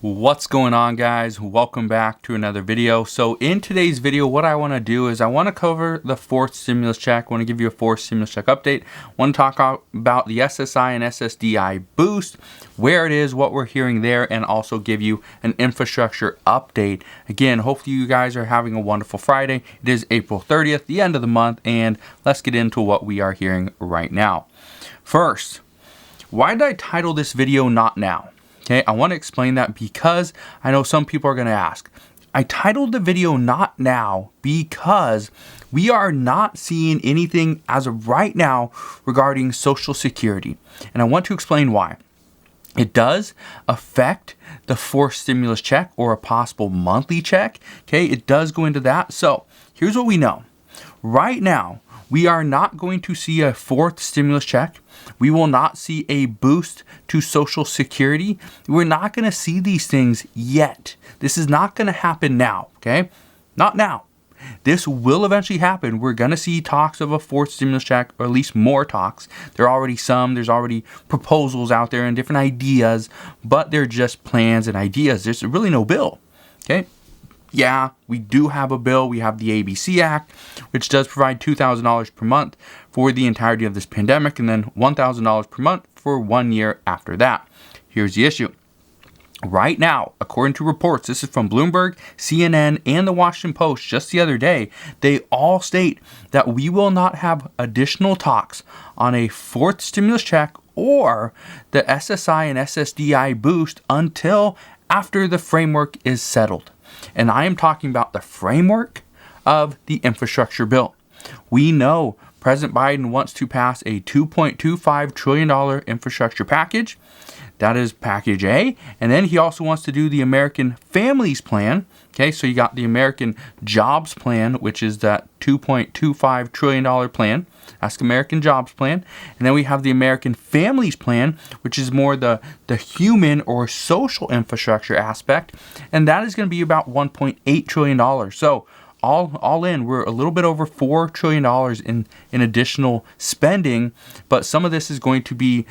What's going on, guys? Welcome back to another video. So in today's video, what I want to do is I want to cover the fourth stimulus check. I want to give you a fourth stimulus check update. I want to talk about the SSI and SSDI boost, where it is, what we're hearing there, and also give you an infrastructure update. Again, hopefully you guys are having a wonderful Friday. It is April 30th, the end of the month, and let's get into what we are hearing right now. First, why did I title this video Not Now? Okay, I want to explain that because I know some people are going to ask. I titled the video Not Now because we are not seeing anything as of right now regarding Social Security. And I want to explain why. It does affect the fourth stimulus check or a possible monthly check. Okay, it does go into that. So here's what we know. Right now, we are not going to see a fourth stimulus check. We will not see a boost to Social Security. We're not going to see these things yet. This is not going to happen now, okay? Not now. This will eventually happen. We're going to see talks of a fourth stimulus check, or at least more talks. There are already some. There's already proposals out there and different ideas, but they're just plans and ideas. There's really no bill, okay? Yeah, we do have a bill. We have the ABC Act, which does provide $2,000 per month for the entirety of this pandemic, and then $1,000 per month for 1 year after that. Here's the issue. Right now, according to reports, this is from Bloomberg, CNN, and the Washington Post just the other day, they all state that we will not have additional talks on a fourth stimulus check or the SSI and SSDI boost until after the framework is settled. And I am talking about the framework of the infrastructure bill. We know President Biden wants to pass a $2.25 trillion infrastructure package. That is package A. And then he also wants to do the American Families Plan. Okay, so you got the American Jobs Plan, which is that $2.25 trillion plan. That's the American Jobs Plan. And then we have the American Families Plan, which is more the human or social infrastructure aspect. And that is going to be about $1.8 trillion. So all in, we're a little bit over $4 trillion in additional spending. But some of this is going to be,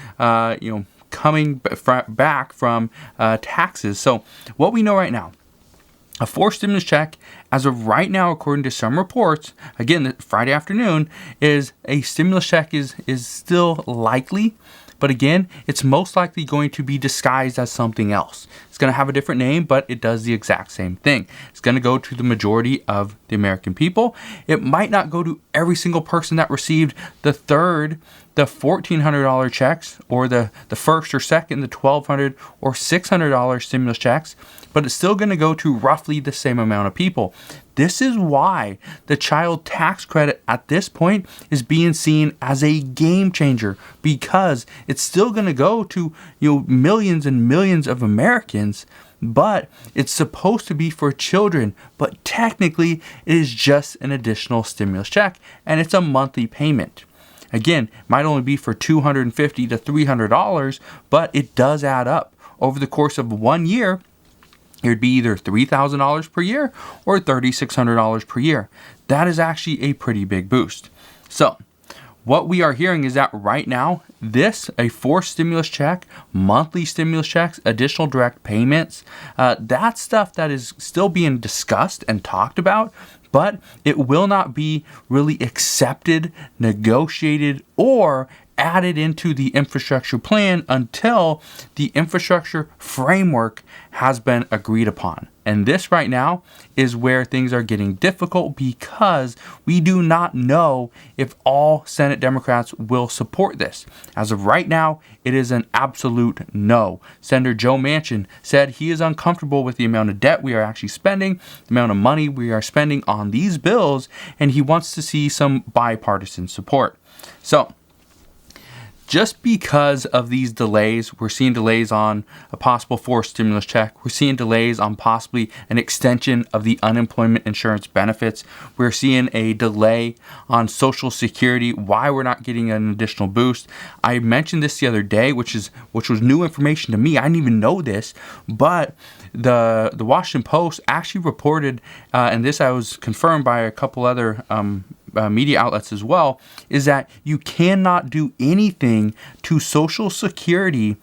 coming back from taxes. So what we know right now, a fourth stimulus check, as of right now, according to some reports, again, Friday afternoon, is a stimulus check is still likely. But again, it's most likely going to be disguised as something else. It's going to have a different name, but it does the exact same thing. It's going to go to the majority of the American people. It might not go to every single person that received the $1,400 checks, or the first or second, the $1,200 or $600 stimulus checks, but it's still going to go to roughly the same amount of people. This is why the child tax credit at this point is being seen as a game changer, because it's still going to go to millions and millions of Americans, but it's supposed to be for children. But technically, it is just an additional stimulus check, and it's a monthly payment. Again, it might only be for $250 to $300, but it does add up. Over the course of 1 year, it would be either $3,000 per year or $3,600 per year. That is actually a pretty big boost. So what we are hearing is that right now, a fourth stimulus check, monthly stimulus checks, additional direct payments, that's stuff that is still being discussed and talked about, but it will not be really accepted, negotiated, or added into the infrastructure plan until the infrastructure framework has been agreed upon. And this right now is where things are getting difficult, because we do not know if all Senate Democrats will support this. As of right now, it is an absolute no. Senator Joe Manchin said he is uncomfortable with the amount of debt we are actually spending, the amount of money we are spending on these bills, and he wants to see some bipartisan support. So just because of these delays, we're seeing delays on a possible fourth stimulus check. We're seeing delays on possibly an extension of the unemployment insurance benefits. We're seeing a delay on Social Security. Why we're not getting an additional boost. I mentioned this the other day, which was new information to me. I didn't even know this, but the Washington Post actually reported, and this I was confirmed by a couple other media outlets as well, is that you cannot do anything to Social Security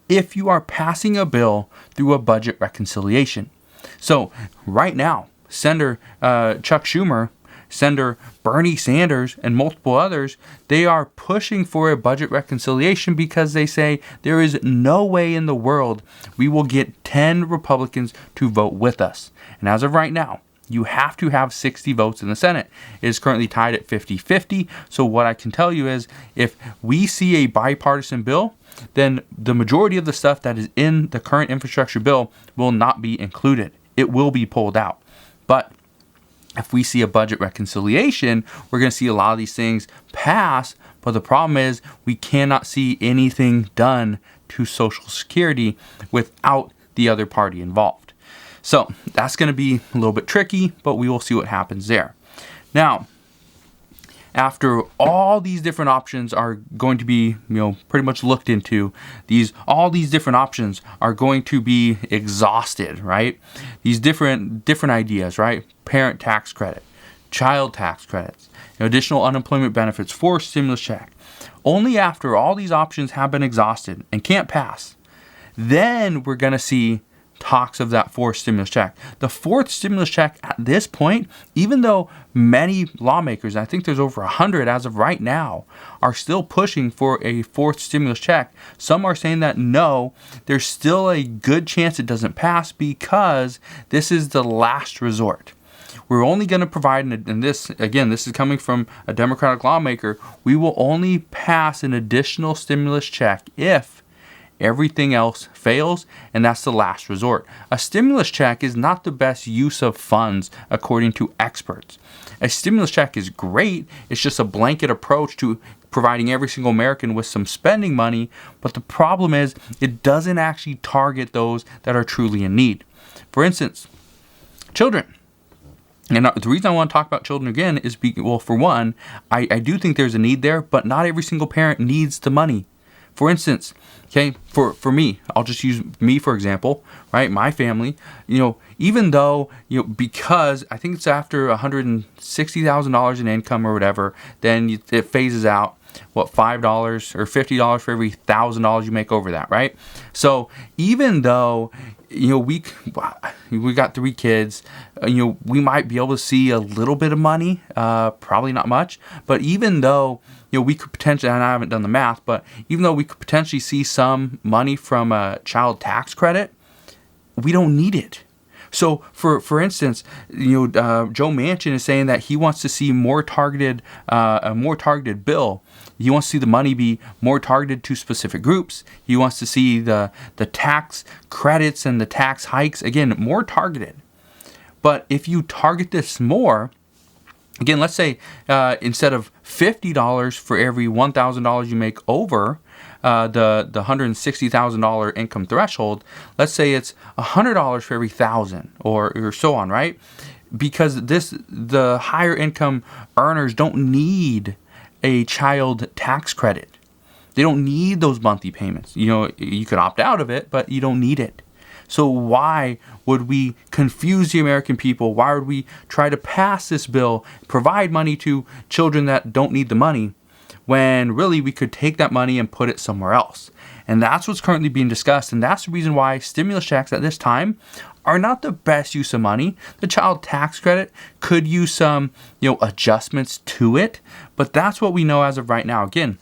if you are passing a bill through a budget reconciliation. So right now, Senator Chuck Schumer, Senator Bernie Sanders, and multiple others, they are pushing for a budget reconciliation because they say there is no way in the world we will get 10 Republicans to vote with us. And as of right now, you have to have 60 votes in the Senate. It is currently tied at 50-50. So what I can tell you is if we see a bipartisan bill, then the majority of the stuff that is in the current infrastructure bill will not be included. It will be pulled out. But if we see a budget reconciliation, we're going to see a lot of these things pass. But the problem is we cannot see anything done to Social Security without the other party involved. So that's going to be a little bit tricky, but we will see what happens there. Now, after all these different options are going to be, pretty much looked into, all these different options are going to be exhausted, right? These different ideas, right? Parent tax credit, child tax credits, additional unemployment benefits, forced stimulus check. Only after all these options have been exhausted and can't pass, then we're going to see talks of that fourth stimulus check. The fourth stimulus check at this point, even though many lawmakers, I think there's over 100 as of right now, are still pushing for a fourth stimulus check, some are saying that no, there's still a good chance it doesn't pass because this is the last resort. We're only going to provide, and this is coming from a Democratic lawmaker, we will only pass an additional stimulus check if everything else fails, and that's the last resort. A stimulus check is not the best use of funds, according to experts. A stimulus check is great. It's just a blanket approach to providing every single American with some spending money, but the problem is it doesn't actually target those that are truly in need. For instance, children. And the reason I want to talk about children again is, for one, I do think there's a need there, but not every single parent needs the money. For instance, okay, for me, I'll just use me for example, right? My family, even though, because I think it's after $160,000 in income or whatever, then it phases out, $5 or $50 for every $1,000 you make over that, right? So even though, we got 3 kids, we might be able to see a little bit of money, probably not much, but even though, we could potentially, and I haven't done the math, but even though we could potentially see some money from a child tax credit, we don't need it. So, for instance, Joe Manchin is saying that he wants to see a more targeted bill. He wants to see the money be more targeted to specific groups. He wants to see the tax credits and the tax hikes, again, more targeted. But if you target this more, again, let's say instead of $50 for every $1,000 you make over the $160,000 income threshold, let's say it's $100 for every $1,000 or so on, right? Because the higher income earners don't need a child tax credit. They don't need those monthly payments. You could opt out of it, but you don't need it. So why would we confuse the American people? Why would we try to pass this bill, provide money to children that don't need the money, when really we could take that money and put it somewhere else? And that's what's currently being discussed. And that's the reason why stimulus checks at this time are not the best use of money. The child tax credit could use some, adjustments to it. But that's what we know as of right now. Again,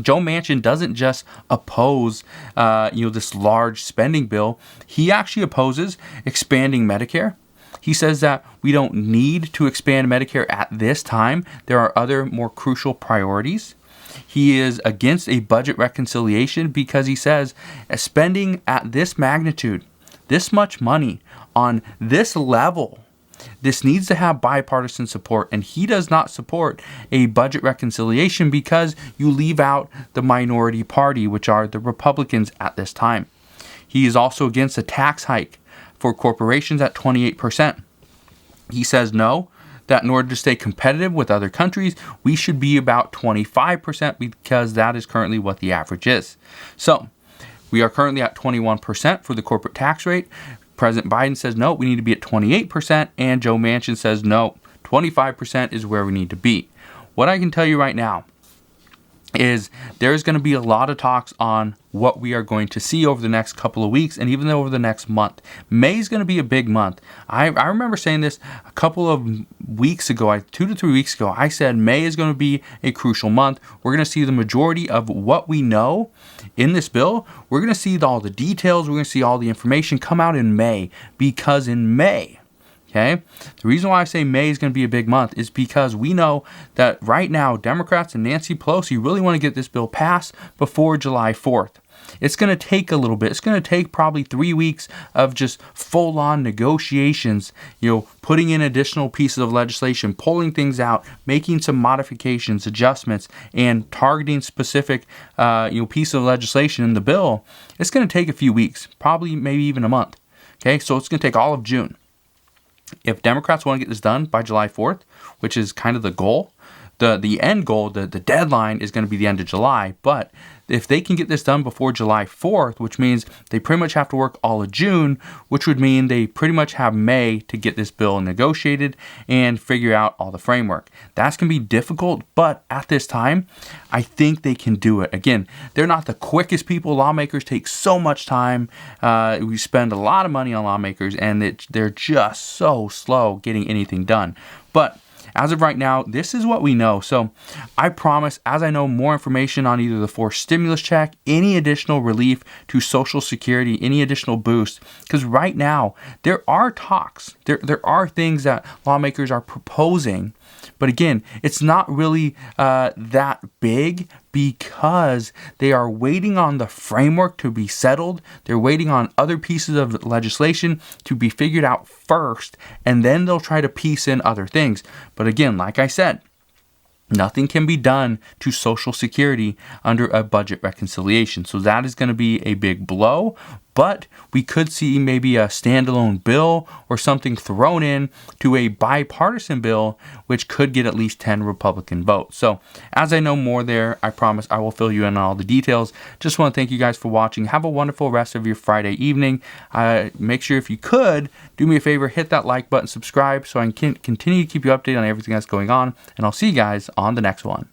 Joe Manchin doesn't just oppose, this large spending bill. He actually opposes expanding Medicare. He says that we don't need to expand Medicare at this time. There are other more crucial priorities. He is against a budget reconciliation because he says spending at this magnitude, this much money on this level, this needs to have bipartisan support, and he does not support a budget reconciliation because you leave out the minority party, which are the Republicans at this time. He is also against a tax hike for corporations at 28%. He says no, that in order to stay competitive with other countries, we should be about 25% because that is currently what the average is. So we are currently at 21% for the corporate tax rate. President Biden says, no, we need to be at 28%, and Joe Manchin says, no, 25% is where we need to be. What I can tell you right now is there's going to be a lot of talks on what we are going to see over the next couple of weeks and even over the next month. May is going to be a big month. I remember saying this a couple of weeks ago, 2 to 3 weeks ago. I said May is going to be a crucial month. We're going to see the majority of what we know in this bill. We're going to see all the details. We're going to see all the information come out in May, because in May, okay, the reason why I say May is going to be a big month is because we know that right now Democrats and Nancy Pelosi really want to get this bill passed before July 4th. It's going to take a little bit. It's going to take probably 3 weeks of just full-on negotiations, putting in additional pieces of legislation, pulling things out, making some modifications, adjustments, and targeting specific pieces of legislation in the bill. It's going to take a few weeks, probably maybe even a month. Okay, so it's going to take all of June. If Democrats want to get this done by July 4th, which is kind of the goal, the end goal, the deadline is going to be the end of July. But if they can get this done before July 4th, which means they pretty much have to work all of June, which would mean they pretty much have May to get this bill negotiated and figure out all the framework. That's going to be difficult, but at this time, I think they can do it. Again, they're not the quickest people. Lawmakers take so much time. We spend a lot of money on lawmakers, and they're just so slow getting anything done. But as of right now, this is what we know. So I promise, as I know more information on either the forced stimulus check, any additional relief to Social Security, any additional boost, because right now there are talks, there are things that lawmakers are proposing. But again, it's not really that big, because they are waiting on the framework to be settled. They're waiting on other pieces of legislation to be figured out first, and then they'll try to piece in other things. But again, like I said, nothing can be done to Social Security under a budget reconciliation. So that is going to be a big blow. But we could see maybe a standalone bill or something thrown in to a bipartisan bill, which could get at least 10 Republican votes. So as I know more there, I promise I will fill you in on all the details. Just want to thank you guys for watching. Have a wonderful rest of your Friday evening. Make sure, if you could, do me a favor, hit that like button, subscribe, so I can continue to keep you updated on everything that's going on. And I'll see you guys on the next one.